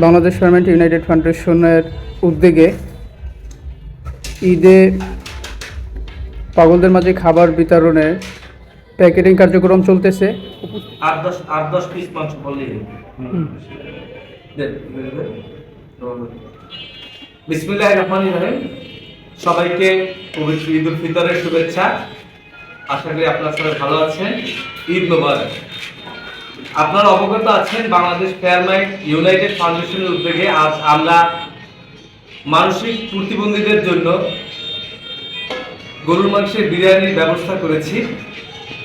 Bangladesh ferment United ফাউন্ডেশনের উদ্যোগে ঈদে পাগলদের মাঝে খাবার বিতরণের প্যাকেটিং কার্যক্রম চলতেছে। 8-10 পিস মাংস বললেই বিসমিল্লাহির রহমানির রহিম। সবাইকে পবিত্র ঈদ উল ফিতরের শুভেচ্ছা। আশা করি আপনারা সবাই ভালো আছেন। ঈদ মোবারক। আপনারা অবগত আছেন বাংলাদেশ ফার্মেন্ট ইউনাইটেড ফাউন্ডেশনের উদ্যোগে আজ আমরা মানসিক প্রতিবন্ধীদের জন্য গরুর মাংসের বিরিয়ানির ব্যবস্থা করেছি।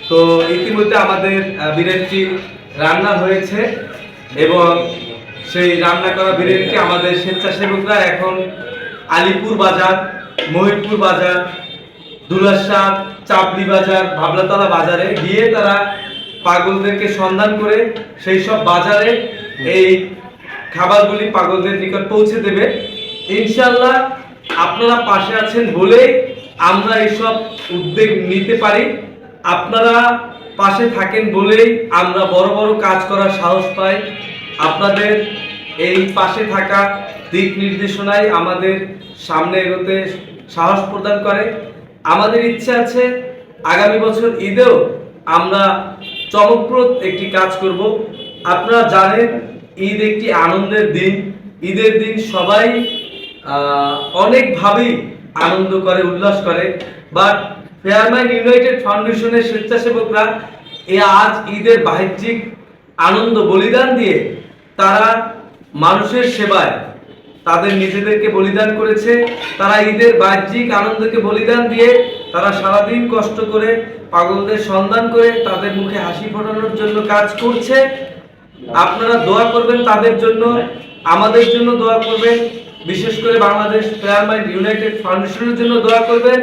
তো ইতিমধ্যে আমাদের বিরিয়ানিটি রান্না হয়েছে এবং সেই রান্না করা বিরিয়ানিটি আমাদের স্বেচ্ছাসেবকরা এখন আলিপুর বাজার, মহিপুর বাজার, দুলাশাদ, চাপড়ি বাজার, ভাবলাতলা বাজারে গিয়ে তারা পাগলদেরকে সন্ধান করে সেই সব বাজারে এই খাবারগুলি পাগলদের নিকট পৌঁছে দেবে। ইনশাআল্লাহ আপনারা পাশে আছেন বলেই আমরা এইসব উদ্যোগ নিতে পারি। আপনারা পাশে থাকেন বলেই আমরা বড় বড় কাজ করার সাহস পাই। আপনাদের এই পাশে থাকা দিক নির্দেশনায় আমাদের সামনে এগোতে সাহস প্রদান করে। আমাদের ইচ্ছে আছে আগামী বছর ঈদেও আমরা চমকপ্রদ একটি কাজ করব। আপনারা জানেন ঈদ একটি আনন্দের দিন। ঈদের দিন সবাই অনেকভাবেই আনন্দ করে, উল্লাস করে, বাট ফায়ারম্যান ইউনাইটেড ফাউন্ডেশনের স্বেচ্ছাসেবকরা আজ ঈদের বাহ্যিক আনন্দ বলিদান দিয়ে তারা মানুষের সেবায় তাদের নিজেদেরকে বলিদান করেছে। তারা ঈদের বাহ্যিক আনন্দকে বলিদান দিয়ে তারা সারাদিন কষ্ট করে পাগলদের সন্ধান করে তাদের মুখে হাসি ফোটানোর জন্য কাজ করছে। আপনারা দোয়া করবেন তাদের জন্য, আমাদের জন্য দোয়া করবেন, বিশেষ করে বাংলাদেশ ফায়ারম্যান ইউনাইটেড ফাউন্ডেশনের জন্য দোয়া করবেন।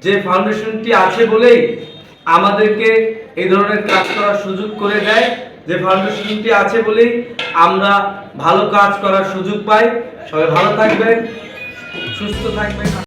যে ফাউন্ডেশনটি আছে বলেই আমাদেরকে এই ধরনের কাজ করার সুযোগ করে দেয়, যে ফাউন্ডেশনটি আছে বলেই আমরা ভালো কাজ করার সুযোগ পাই। সবাই ভালো থাকবেন, সুস্থ থাকবেন।